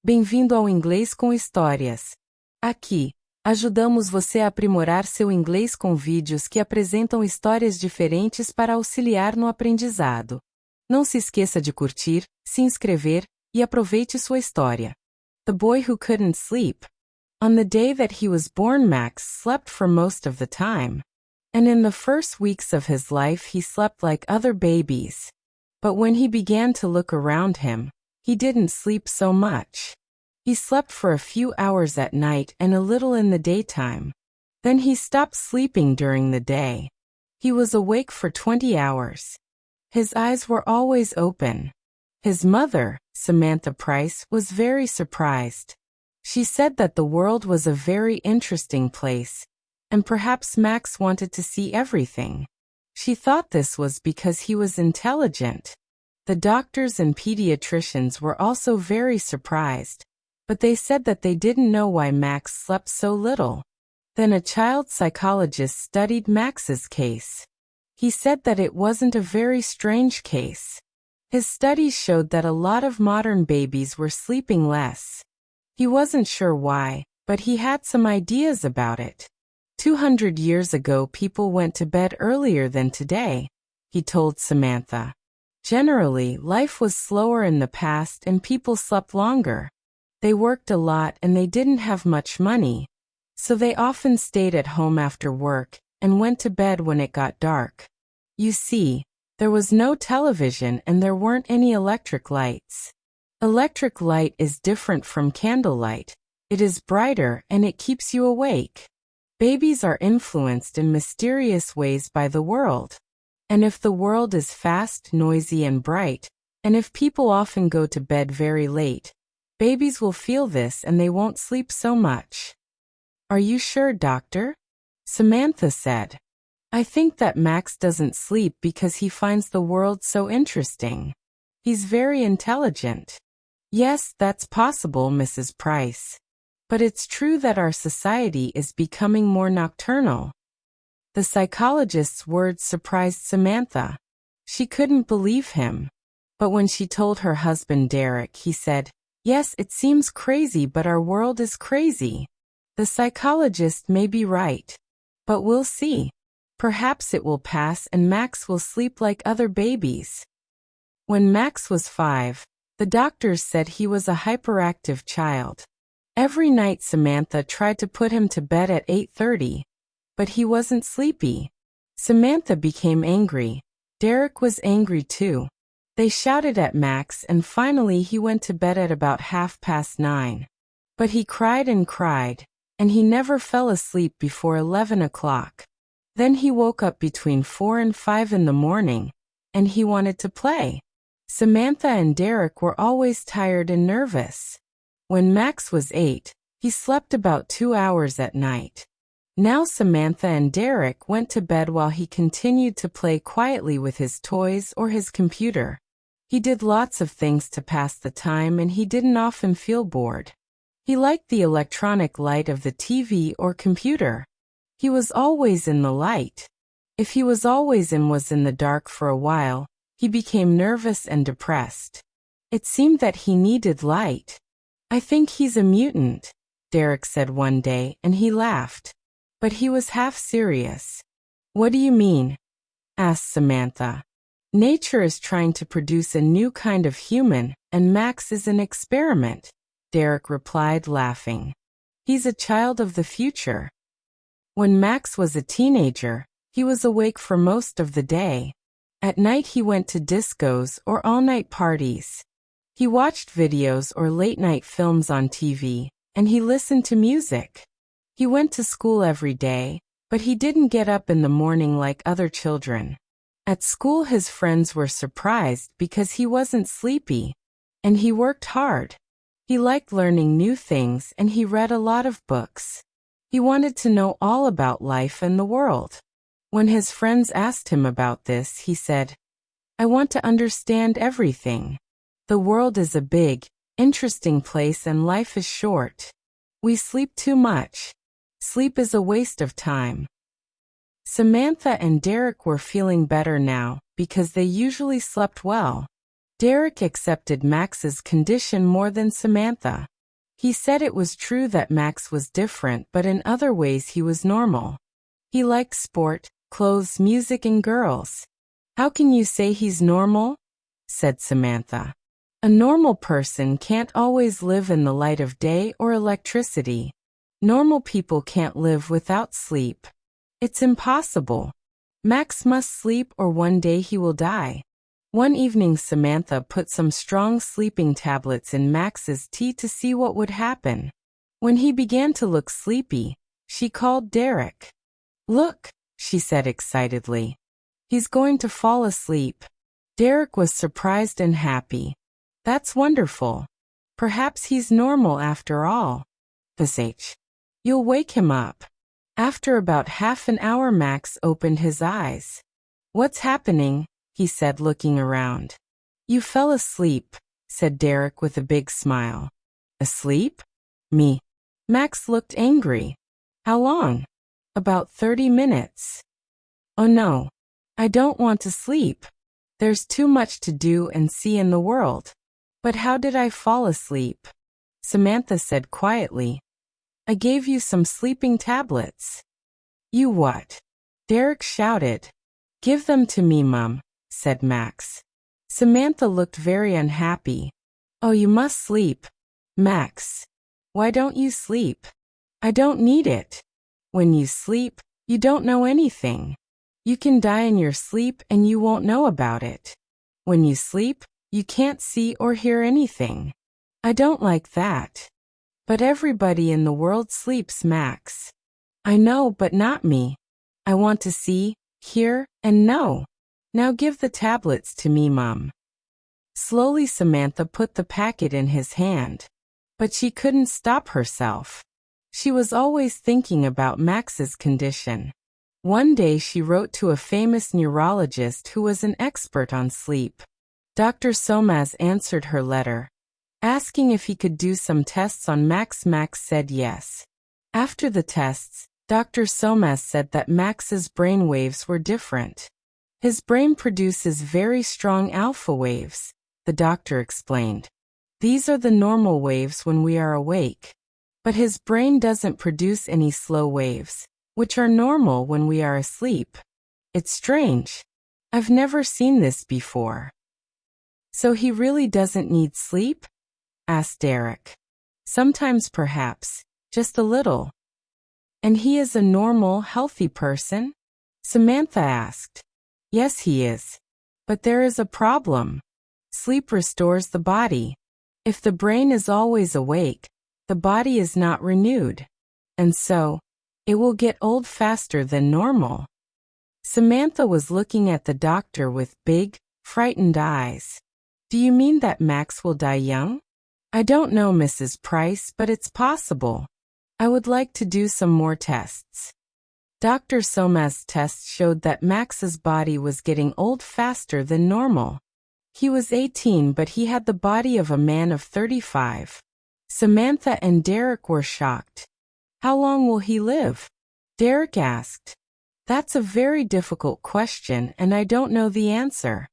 Bem-vindo ao Inglês com Histórias. Aqui, ajudamos você a aprimorar seu inglês com vídeos que apresentam histórias diferentes para auxiliar no aprendizado. Não se esqueça de curtir, se inscrever e aproveite sua história. The Boy Who Couldn't Sleep. On the day that he was born, Max slept for most of the time. And in the first weeks of his life he slept like other babies. But when he began to look around him, he didn't sleep so much. He slept for a few hours at night and a little in the daytime. Then he stopped sleeping during the day. He was awake for 20 hours. His eyes were always open. His mother, Samantha Price, was very surprised. She said that the world was a very interesting place, and perhaps Max wanted to see everything. She thought this was because he was intelligent. The doctors and pediatricians were also very surprised, but they said that they didn't know why Max slept so little. Then a child psychologist studied Max's case. He said that it wasn't a very strange case. His studies showed that a lot of modern babies were sleeping less. He wasn't sure why, but he had some ideas about it. 200 years ago people went to bed earlier than today, he told Samantha. Generally, life was slower in the past and people slept longer. They worked a lot and they didn't have much money, so they often stayed at home after work and went to bed when it got dark. You see, there was no television and there weren't any electric lights. Electric light is different from candlelight. It is brighter and it keeps you awake. Babies are influenced in mysterious ways by the world. And if the world is fast, noisy, and bright, and if people often go to bed very late, babies will feel this and they won't sleep so much. Are you sure, doctor? Samantha said. I think that Max doesn't sleep because he finds the world so interesting. He's very intelligent. Yes, that's possible, Mrs. Price. But it's true that our society is becoming more nocturnal. The psychologist's words surprised Samantha. She couldn't believe him. But when she told her husband Derek, he said, "Yes, it seems crazy, but our world is crazy. The psychologist may be right. But we'll see. Perhaps it will pass and Max will sleep like other babies." When Max was 5, the doctors said he was a hyperactive child. Every night Samantha tried to put him to bed at 8:30. But he wasn't sleepy. Samantha became angry. Derek was angry too. They shouted at Max and finally he went to bed at about 9:30. But he cried and he never fell asleep before 11 o'clock. Then he woke up between 4 and 5 in the morning, and he wanted to play. Samantha and Derek were always tired and nervous. When Max was 8, he slept about 2 hours at night. Now Samantha and Derek went to bed while he continued to play quietly with his toys or his computer. He did lots of things to pass the time and he didn't often feel bored. He liked the electronic light of the TV or computer. He was always in the light. If he was in the dark for a while, he became nervous and depressed. It seemed that he needed light. "I think he's a mutant," Derek said one day, and he laughed. But he was half serious. "What do you mean?" asked Samantha. "Nature is trying to produce a new kind of human, and Max is an experiment," Derek replied, laughing. "He's a child of the future." When Max was a teenager, he was awake for most of the day. At night he went to discos or all-night parties. He watched videos or late-night films on TV, and he listened to music. He went to school every day, but he didn't get up in the morning like other children. At school his friends were surprised because he wasn't sleepy. And he worked hard. He liked learning new things and he read a lot of books. He wanted to know all about life and the world. When his friends asked him about this, he said, "I want to understand everything. The world is a big, interesting place and life is short. We sleep too much. Sleep is a waste of time." Samantha and Derek were feeling better now because they usually slept well. Derek accepted Max's condition more than Samantha. He said it was true that Max was different, but in other ways he was normal. He liked sport, clothes, music, and girls. How can you say he's normal? Said Samantha. A normal person can't always live in the light of day or electricity. Normal people can't live without sleep. It's impossible. Max must sleep or one day he will die. One evening Samantha put some strong sleeping tablets in Max's tea to see what would happen. When he began to look sleepy, she called Derek. Look, she said excitedly. He's going to fall asleep. Derek was surprised and happy. That's wonderful. Perhaps he's normal after all. You'll wake him up. After about half an hour Max opened his eyes. What's happening? He said looking around. You fell asleep, said Derek with a big smile. Asleep? Me. Max looked angry. How long? About 30 minutes. Oh no. I don't want to sleep. There's too much to do and see in the world. But how did I fall asleep? Samantha said quietly. I gave you some sleeping tablets. You what? Derek shouted. Give them to me, Mum, said Max. Samantha looked very unhappy. Oh, you must sleep. Max. Why don't you sleep? I don't need it. When you sleep, you don't know anything. You can die in your sleep and you won't know about it. When you sleep, you can't see or hear anything. I don't like that. But everybody in the world sleeps, Max. I know, but not me. I want to see, hear, and know. Now give the tablets to me, Mum. Slowly Samantha put the packet in his hand. But she couldn't stop herself. She was always thinking about Max's condition. One day she wrote to a famous neurologist who was an expert on sleep. Dr. Somas answered her letter, asking if he could do some tests on Max. Max said yes. After the tests, Dr. Somas said that Max's brain waves were different. His brain produces very strong alpha waves, the doctor explained. These are the normal waves when we are awake. But his brain doesn't produce any slow waves, which are normal when we are asleep. It's strange. I've never seen this before. So he really doesn't need sleep? Asked Derek. Sometimes perhaps, just a little. And he is a normal, healthy person? Samantha asked. Yes, he is. But there is a problem. Sleep restores the body. If the brain is always awake, the body is not renewed. And so, it will get old faster than normal. Samantha was looking at the doctor with big, frightened eyes. Do you mean that Max will die young? I don't know, Mrs. Price, but it's possible. I would like to do some more tests. Dr. Somas' tests showed that Max's body was getting old faster than normal. He was 18, but he had the body of a man of 35. Samantha and Derek were shocked. How long will he live? Derek asked. That's a very difficult question and I don't know the answer.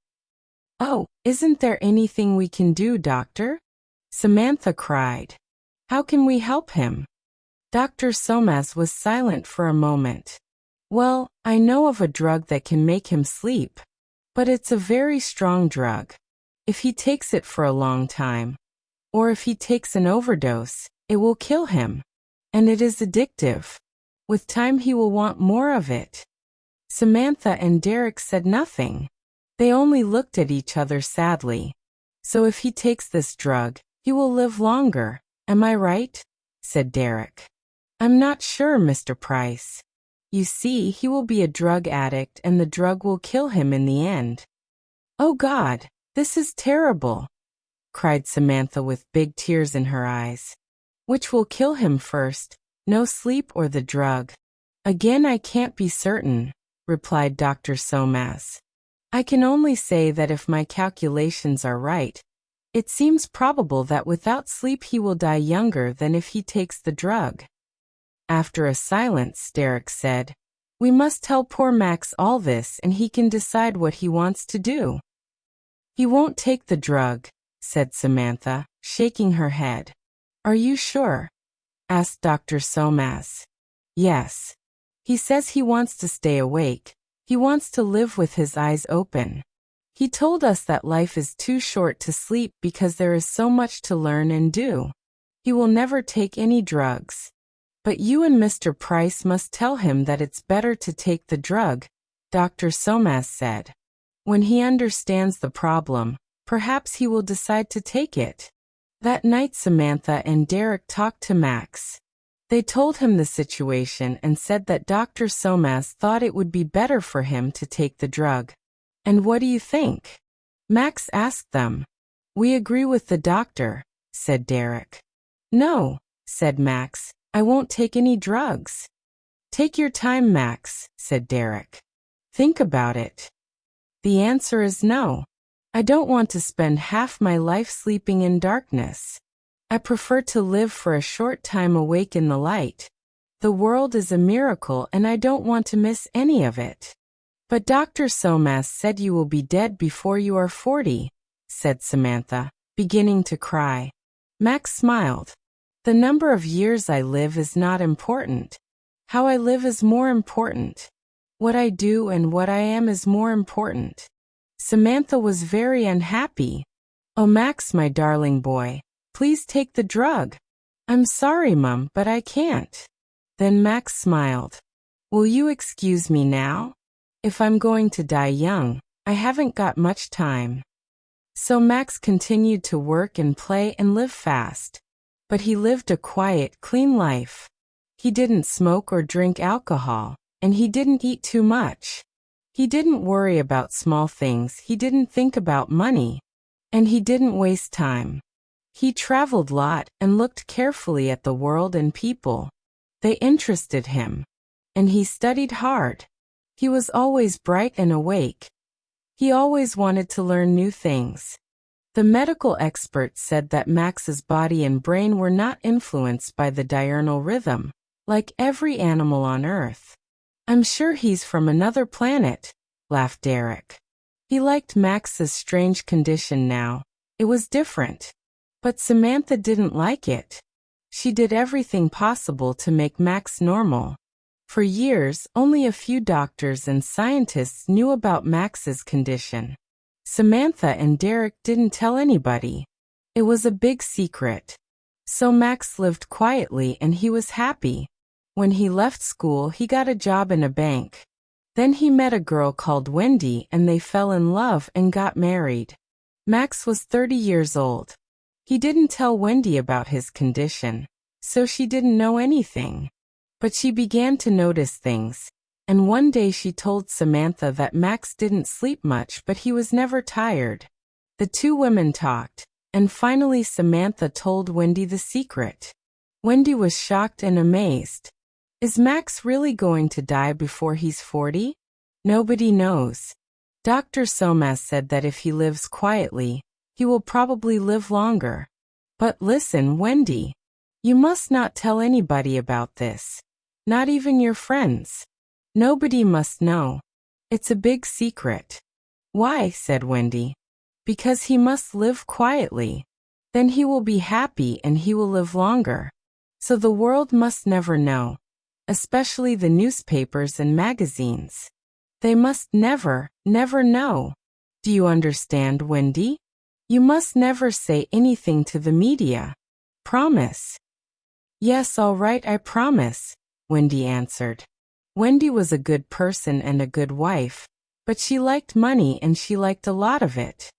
Oh, isn't there anything we can do, doctor? Samantha cried. How can we help him? Dr. Somas was silent for a moment. Well, I know of a drug that can make him sleep. But it's a very strong drug. If he takes it for a long time, or if he takes an overdose, it will kill him. And it is addictive. With time he will want more of it. Samantha and Derek said nothing. They only looked at each other sadly. So if he takes this drug, he will live longer, am I right? Said Derek. I'm not sure, Mr. Price. You see, he will be a drug addict and the drug will kill him in the end. Oh God, this is terrible, cried Samantha with big tears in her eyes. Which will kill him first, no sleep or the drug? Again, I can't be certain, replied Dr. Somas. I can only say that if my calculations are right, it seems probable that without sleep he will die younger than if he takes the drug. After a silence, Derek said, We must tell poor Max all this and he can decide what he wants to do. He won't take the drug, said Samantha, shaking her head. Are you sure? Asked Dr. Somas. Yes. He says he wants to stay awake. He wants to live with his eyes open. He told us that life is too short to sleep because there is so much to learn and do. He will never take any drugs. But you and Mr. Price must tell him that it's better to take the drug, Dr. Somas said. When he understands the problem, perhaps he will decide to take it. That night Samantha and Derek talked to Max. They told him the situation and said that Dr. Somas thought it would be better for him to take the drug. And what do you think? Max asked them. We agree with the doctor, said Derek. No, said Max, I won't take any drugs. Take your time, Max, said Derek. Think about it. The answer is no. I don't want to spend half my life sleeping in darkness. I prefer to live for a short time awake in the light. The world is a miracle and I don't want to miss any of it. But Dr. Somas said you will be dead before you are 40, said Samantha, beginning to cry. Max smiled. The number of years I live is not important. How I live is more important. What I do and what I am is more important. Samantha was very unhappy. Oh, Max, my darling boy, please take the drug. I'm sorry, Mum, but I can't. Then Max smiled. Will you excuse me now? If I'm going to die young, I haven't got much time. So Max continued to work and play and live fast. But he lived a quiet, clean life. He didn't smoke or drink alcohol, and he didn't eat too much. He didn't worry about small things, he didn't think about money, and he didn't waste time. He traveled a lot and looked carefully at the world and people. They interested him. And he studied hard. He was always bright and awake. He always wanted to learn new things. The medical experts said that Max's body and brain were not influenced by the diurnal rhythm, like every animal on Earth. I'm sure he's from another planet, laughed Derek. He liked Max's strange condition now. It was different. But Samantha didn't like it. She did everything possible to make Max normal. For years, only a few doctors and scientists knew about Max's condition. Samantha and Derek didn't tell anybody. It was a big secret. So Max lived quietly and he was happy. When he left school, he got a job in a bank. Then he met a girl called Wendy and they fell in love and got married. Max was 30 years old. He didn't tell Wendy about his condition, so she didn't know anything. But she began to notice things, and one day she told Samantha that Max didn't sleep much but he was never tired. The two women talked, and finally Samantha told Wendy the secret. Wendy was shocked and amazed. Is Max really going to die before he's 40? Nobody knows. Dr. Somas said that if he lives quietly, he will probably live longer. But listen, Wendy. You must not tell anybody about this. Not even your friends. Nobody must know. It's a big secret. Why? Said Wendy. Because he must live quietly. Then he will be happy and he will live longer. So the world must never know. Especially the newspapers and magazines. They must never, never know. Do you understand, Wendy? You must never say anything to the media. Promise. Yes, all right, I promise, Wendy answered. Wendy was a good person and a good wife, but she liked money and she liked a lot of it.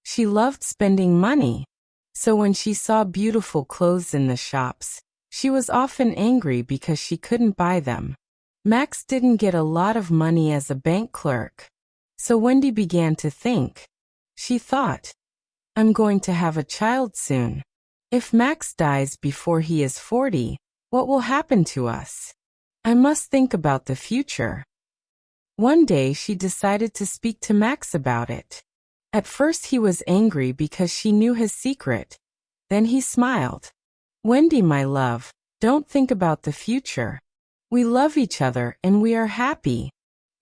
She loved spending money. So when she saw beautiful clothes in the shops, she was often angry because she couldn't buy them. Max didn't get a lot of money as a bank clerk. So Wendy began to think. She thought, I'm going to have a child soon. If Max dies before he is 40, what will happen to us? I must think about the future. One day she decided to speak to Max about it. At first he was angry because she knew his secret. Then he smiled. Wendy, my love, don't think about the future. We love each other and we are happy.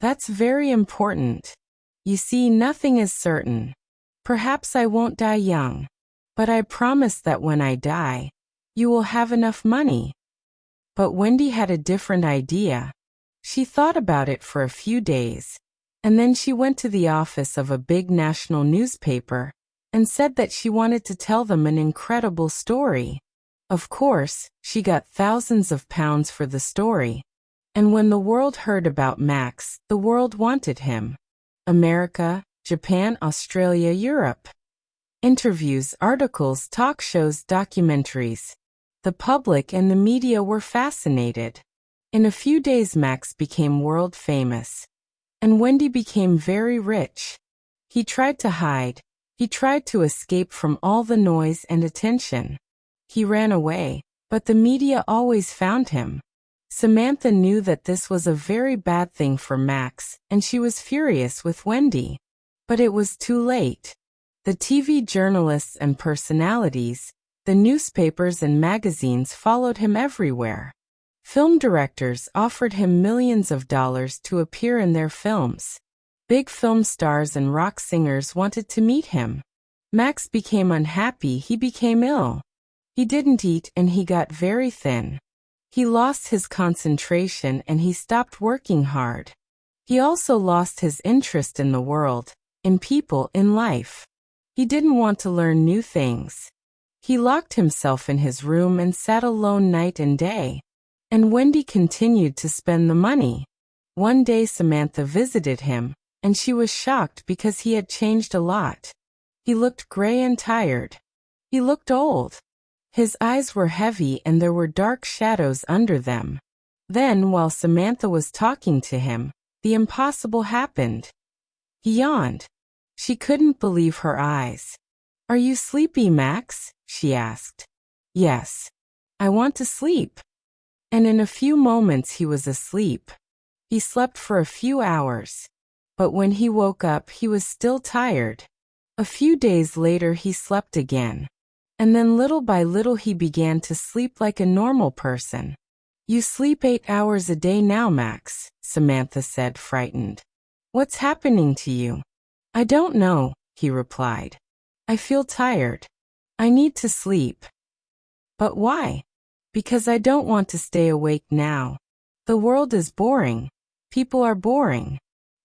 That's very important. You see, nothing is certain. Perhaps I won't die young. But I promise that when I die, You will have enough money. But Wendy had a different idea. She thought about it for a few days, and then she went to the office of a big national newspaper and said that she wanted to tell them an incredible story. Of course, she got thousands of pounds for the story. And when the world heard about Max, the world wanted him. America, Japan, Australia, Europe. Interviews, articles, talk shows, documentaries. The public and the media were fascinated. In a few days Max became world famous. And Wendy became very rich. He tried to hide. He tried to escape from all the noise and attention. He ran away, but the media always found him. Samantha knew that this was a very bad thing for Max, and she was furious with Wendy. But it was too late. The TV journalists and personalities, the newspapers and magazines followed him everywhere. Film directors offered him millions of dollars to appear in their films. Big film stars and rock singers wanted to meet him. Max became unhappy. He became ill. He didn't eat and he got very thin. He lost his concentration and he stopped working hard. He also lost his interest in the world, in people, in life. He didn't want to learn new things. He locked himself in his room and sat alone night and day. And Wendy continued to spend the money. One day Samantha visited him, and she was shocked because he had changed a lot. He looked gray and tired. He looked old. His eyes were heavy and there were dark shadows under them. Then, while Samantha was talking to him, the impossible happened. He yawned. She couldn't believe her eyes. "Are you sleepy, Max?" she asked. "Yes. I want to sleep." And in a few moments he was asleep. He slept for a few hours. But when he woke up, he was still tired. A few days later he slept again. And then little by little he began to sleep like a normal person. "You sleep 8 hours a day now, Max," Samantha said, frightened. "What's happening to you?" "I don't know," he replied. "I feel tired. I need to sleep." "But why?" "Because I don't want to stay awake now. The world is boring. People are boring.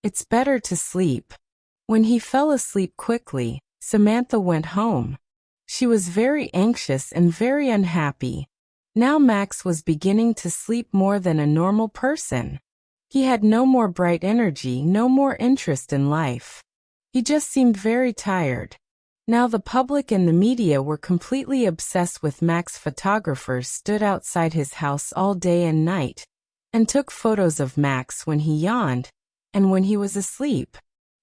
It's better to sleep." When he fell asleep quickly, Samantha went home. She was very anxious and very unhappy. Now Max was beginning to sleep more than a normal person. He had no more bright energy, no more interest in life. He just seemed very tired. Now the public and the media were completely obsessed with Max. Photographers stood outside his house all day and night and took photos of Max when he yawned and when he was asleep.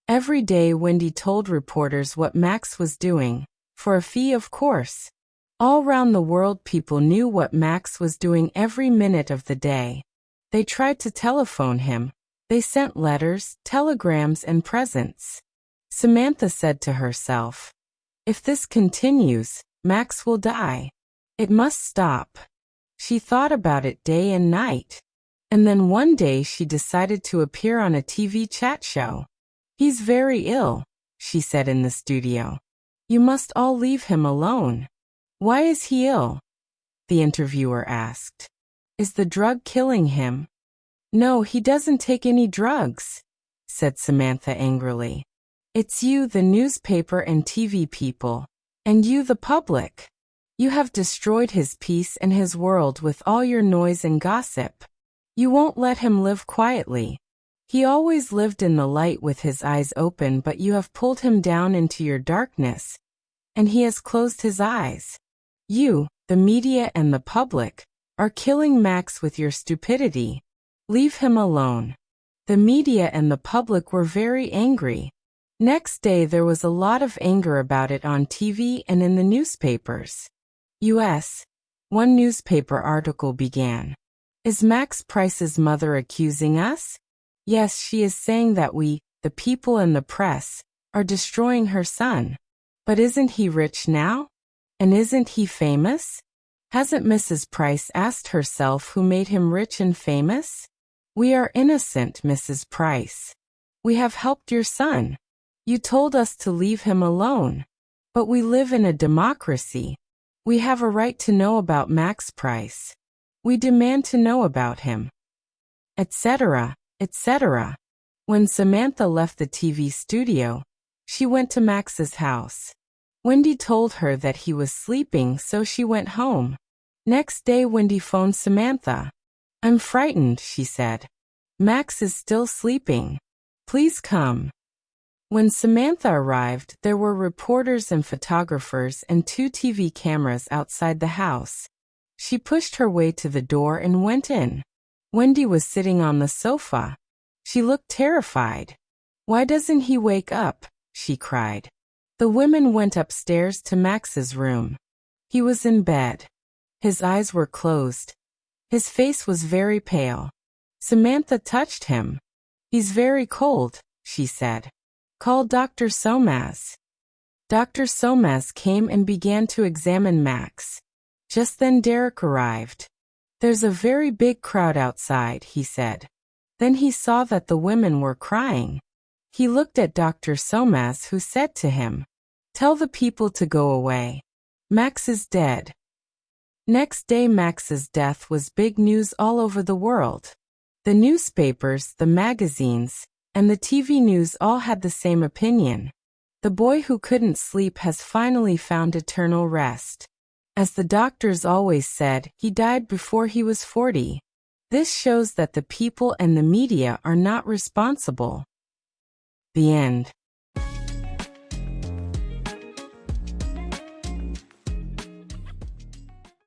Every day Wendy told reporters what Max was doing, for a fee of course. All round the world people knew what Max was doing every minute of the day. They tried to telephone him. They sent letters, telegrams, and presents. Samantha said to herself, "If this continues, Max will die. It must stop." She thought about it day and night. And then one day she decided to appear on a TV chat show. "He's very ill," she said in the studio. "You must all leave him alone." "Why is he ill?" the interviewer asked. "Is the drug killing him?" "No, he doesn't take any drugs," said Samantha angrily. "It's you, the newspaper and TV people, and you, the public. You have destroyed his peace and his world with all your noise and gossip. You won't let him live quietly. He always lived in the light with his eyes open, but you have pulled him down into your darkness, and he has closed his eyes. You, the media and the public, are killing Max with your stupidity. Leave him alone." The media and the public were very angry. Next day there was a lot of anger about it on TV and in the newspapers. U.S. One newspaper article began, "Is Max Price's mother accusing us? Yes, she is saying that we, the people and the press, are destroying her son. But isn't he rich now? And isn't he famous? Hasn't Mrs. Price asked herself who made him rich and famous? We are innocent, Mrs. Price. We have helped your son. You told us to leave him alone. But we live in a democracy. We have a right to know about Max Price. We demand to know about him. Etc., etc. When Samantha left the TV studio, she went to Max's house. Wendy told her that he was sleeping, so she went home. Next day, Wendy phoned Samantha. I'm frightened, she said. Max is still sleeping. Please come. When Samantha arrived, there were reporters and photographers and 2 TV cameras outside the house. She pushed her way to the door and went in. Wendy was sitting on the sofa. She looked terrified. Why doesn't he wake up? She cried. The women went upstairs to Max's room. He was in bed. His eyes were closed. His face was very pale. Samantha touched him. He's very cold, she said. Call Dr. Somas. Dr. Somas came and began to examine Max. Just then Derek arrived. There's a very big crowd outside, he said. Then he saw that the women were crying. He looked at Dr. Somas, who said to him, Tell the people to go away. Max is dead. Next day, Max's death was big news all over the world. The newspapers, the magazines, and the TV news all had the same opinion. The boy who couldn't sleep has finally found eternal rest. As the doctors always said, he died before he was 40. This shows that the people and the media are not responsible. The end.